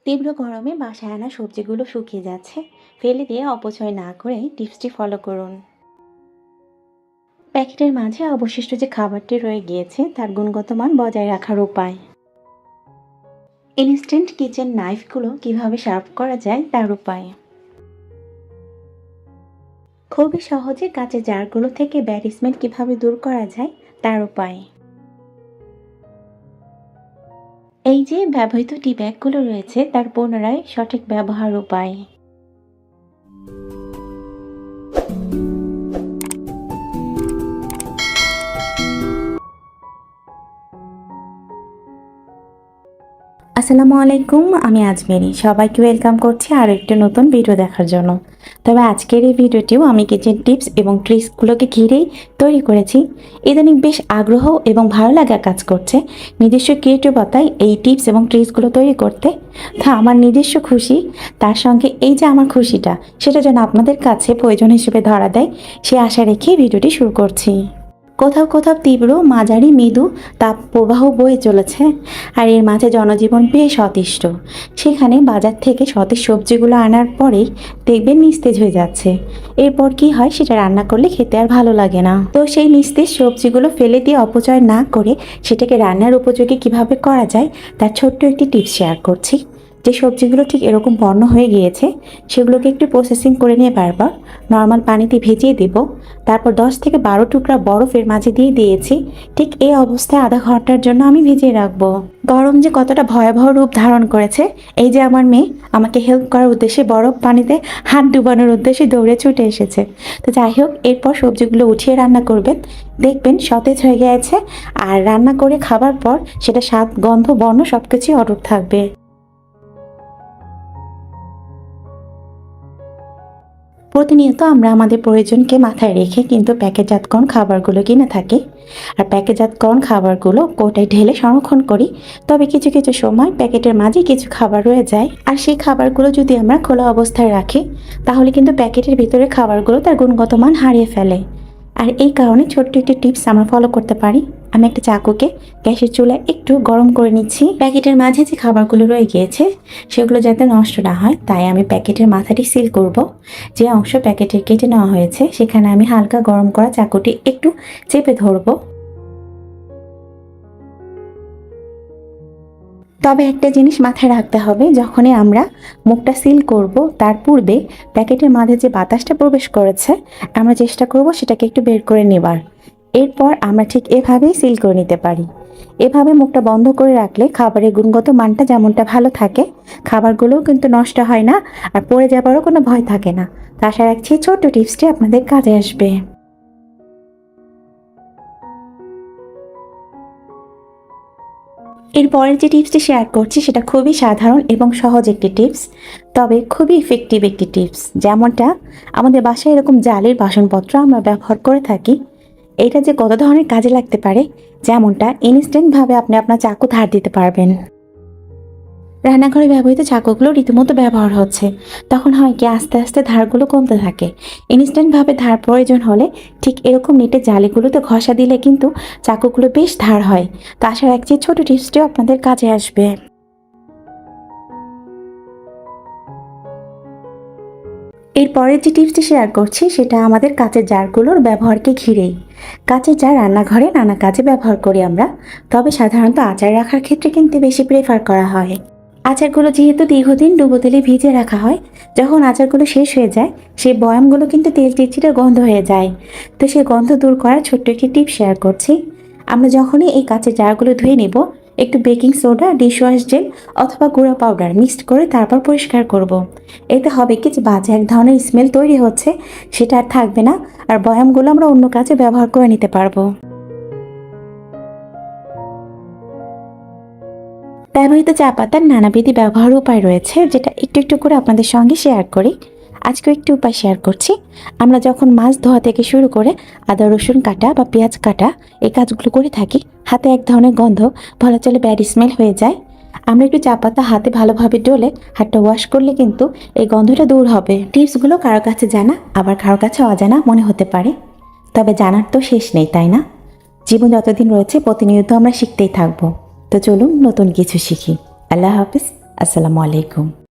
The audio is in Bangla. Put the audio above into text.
তীব্র গরমে বাসায় আনা সবজিগুলো শুকিয়ে যাচ্ছে। ফেলে দিয়ে অপচয় না করে টিপসটি ফলো করুন। প্যাকেটের মাঝে অবশিষ্ট যে খাবারটি রয়ে গিয়েছে তার গুণগত মান বজায় রাখার উপায়। ইনস্ট্যান্ট কিচেন নাইফগুলো কিভাবে সার্ভ করা যায় তার উপায়। খুবই সহজে কাঁচের জারগুলো থেকে ব্যাড স্মেল কিভাবে দূর করা যায় তার উপায়। এই যে ব্যবহৃত টি ব্যাগগুলো রয়েছে তার পুনরায় সঠিক ব্যবহার উপায়। আসসালামু আলাইকুম, আমি আজমেরি। সবাইকে ওয়েলকাম করছি আরও একটি নতুন ভিডিও দেখার জন্য। তবে আজকের এই ভিডিওটিও আমি কিচেন টিপস এবং ট্রিক্সগুলোকে ঘিরেই তৈরি করেছি। ইদানিং বেশ আগ্রহ এবং ভালো লাগা কাজ করছে নিজস্ব ক্রিয়েটিভতায় এই টিপস এবং ট্রিক্সগুলো তৈরি করতে। তা আমার নিজস্ব খুশি, তার সঙ্গে এই যে আমার খুশিটা সেটা যেন আপনাদের কাছে প্রয়োজন হিসেবে ধরা দেয়, সে আশা রেখেই ভিডিওটি শুরু করছি। কোথাও কোথাও তীব্র মাঝারি মৃদু তাপ প্রবাহ বয়ে চলেছে, আর এর মাঝে জনজীবন বেশ অতিষ্ঠ। সেখানে বাজার থেকে সতেজ সবজিগুলো আনার পরেই দেখবেন নিস্তেজ হয়ে যাচ্ছে। এরপর কি হয়, সেটা রান্না করলে খেতে আর ভালো লাগে না। তো সেই নিস্তেজ সবজিগুলো ফেলে দিয়ে অপচয় না করে সেটাকে রান্নার উপযোগী কিভাবে করা যায় তার ছোট্ট একটি টিপস শেয়ার করছি। যে সবজিগুলো ঠিক এরকম বর্ণ হয়ে গিয়েছে সেগুলোকে একটু প্রসেসিং করে নিয়ে বারবার নর্মাল পানিতে ভিজিয়ে দেব। তারপর 10 থেকে 12 টুকরা বরফের মাঝে দিয়ে দিয়েছি। ঠিক এই অবস্থায় আধা ঘন্টার জন্য আমি ভিজিয়ে রাখবো। গরম যে কতটা ভয়াবহ রূপ ধারণ করেছে, এই যে আমার মেয়ে আমাকে হেল্প করার উদ্দেশ্যে বরফ পানিতে হাত ডুবানোর উদ্দেশ্যে দৌড়ে ছুটে এসেছে। তো যাই হোক, এরপর সবজিগুলো উঠিয়ে রান্না করবেন, দেখবেন সতেজ হয়ে গেছে। আর রান্না করে খাবার পর সেটা স্বাদ, গন্ধ, বর্ণ সবকিছুই অটুট থাকবে। প্রতিনিয়ত আমরা আমাদের প্রয়োজনকে মাথায় রেখে কিন্তু প্যাকেটজাতকরণ খাবারগুলো কিনে থাকি। আর প্যাকেটজাতকরণ খাবারগুলো কৌটায় ঢেলে সংরক্ষণ করি। তবে কিছু কিছু সময় প্যাকেটের মাঝে কিছু খাবার রয়ে যায়, আর সেই খাবারগুলো যদি আমরা খোলা অবস্থায় রাখি তাহলে কিন্তু প্যাকেটের ভিতরে খাবারগুলো তার গুণগত মান হারিয়ে ফেলে। আর এই কারণে ছোট্ট একটি টিপস আমরা ফলো করতে পারি। আমি একটা চাকুকে গ্যাসের চুলায় একটু গরম করে নিচ্ছি। প্যাকেটের মাঝে যে খাবারগুলো রয়ে গিয়েছে সেগুলো যাতে নষ্ট না হয়, তাই আমি প্যাকেটের মাথাটি সিল করব। যে অংশ প্যাকেটের কেটে নেওয়া হয়েছে সেখানে আমি হালকা গরম করা চাকুটি একটু চেপে ধরবো। তবে একটা জিনিস মাথায় রাখতে হবে, যখনই আমরা মুখটা সিল করব তার পূর্বে প্যাকেটের মাঝে যে বাতাসটা প্রবেশ করেছে আমরা চেষ্টা করব সেটাকে একটু বের করে নেবার। এরপর আমরা ঠিক এভাবেই সিল করে নিতে পারি। এভাবে মুখটা বন্ধ করে রাখলে খাবারের গুণগত মানটা যেমনটা ভালো থাকে, খাবারগুলোও কিন্তু নষ্ট হয় না, আর পড়ে যাবারও কোনো ভয় থাকে না। তো আশা রাখছি ছোট্ট টিপসটি আপনাদের কাজে আসবে। এরপরের যে টিপসটি শেয়ার করছি সেটা খুবই সাধারণ এবং সহজ একটি টিপস, তবে খুবই ইফেক্টিভ একটি টিপস। যেমনটা আমাদের বাসায় এরকম জালির বাসনপত্র আমরা ব্যবহার করে থাকি, এটা যে কত ধরনের কাজে লাগতে পারে। যেমনটা ইনস্ট্যান্টভাবে আপনি আপনার চাকু ধার দিতে পারবেন। রান্নাঘরে ব্যবহৃত চাকুগুলো রীতিমতো ব্যবহার হচ্ছে, তখন হয় কি আস্তে আস্তে ধারগুলো কমতে থাকে। ইনস্ট্যান্টভাবে ধার প্রয়োজন হলে ঠিক এরকম নেটের জালিগুলোতে ঘষা দিলে কিন্তু চাকুগুলো বেশ ধার হয়। তো আশা রাখছি ছোট টিপসটিও আপনাদের কাজে আসবে। এরপরের যে টিপসটি শেয়ার করছি সেটা আমাদের কাঁচের জারগুলোর ব্যবহারকে ঘিরেই। কাঁচের জার রান্নাঘরে নানা কাজে ব্যবহার করি আমরা, তবে সাধারণত আচার রাখার ক্ষেত্রে কিন্তু বেশি প্রেফার করা হয়। আচারগুলো যেহেতু দীর্ঘদিন ডুবো তেলে ভিজে রাখা হয়, যখন আচারগুলো শেষ হয়ে যায় সেই বয়ামগুলো কিন্তু তেল চিটচিটে গন্ধ হয়ে যায়। তো সেই গন্ধ দূর করার ছোট্ট একটি টিপ শেয়ার করছি। আমরা যখনই এই কাঁচের জারগুলো ধুয়ে নিব, একটু বেকিং সোডা, ডিশওয়াশ জেল অথবা গুঁড়া পাউডার মিক্সড করে তারপর পরিষ্কার করব। এতে হবে কি, যে বাজে এক ধরনের স্মেল তৈরি হচ্ছে সেটা আর থাকবে না, আর বয়ামগুলো আমরা অন্য কাজে ব্যবহার করে নিতে পারবো। ব্যবহৃত চা পাতার নানাবিধি ব্যবহার উপায় রয়েছে, যেটা একটু একটু করে আপনাদের সঙ্গে শেয়ার করি। আজকে একটি উপায় শেয়ার করছি। আমরা যখন মাছ ধোয়া থেকে শুরু করে আদা রসুন কাটা বা পেঁয়াজ কাটা এই কাজগুলো করে থাকি, হাতে এক ধরনের গন্ধ, বলা চলে ব্যাড স্মেল হয়ে যায়। আমরা একটু চা পাতা হাতে ভালোভাবে ডলে হাতটা ওয়াশ করলে কিন্তু এই গন্ধটা দূর হবে। টিপসগুলো কারো কাছে জানা আবার কারো কাছে অজানা মনে হতে পারে, তবে জানার তো শেষ নেই, তাই না? জীবন যতদিন রয়েছে প্রতিনিয়ত আমরা শিখতেই থাকবো। তো চলুন নতুন কিছু শিখি। আল্লাহ হাফিজ। আসসালামু আলাইকুম।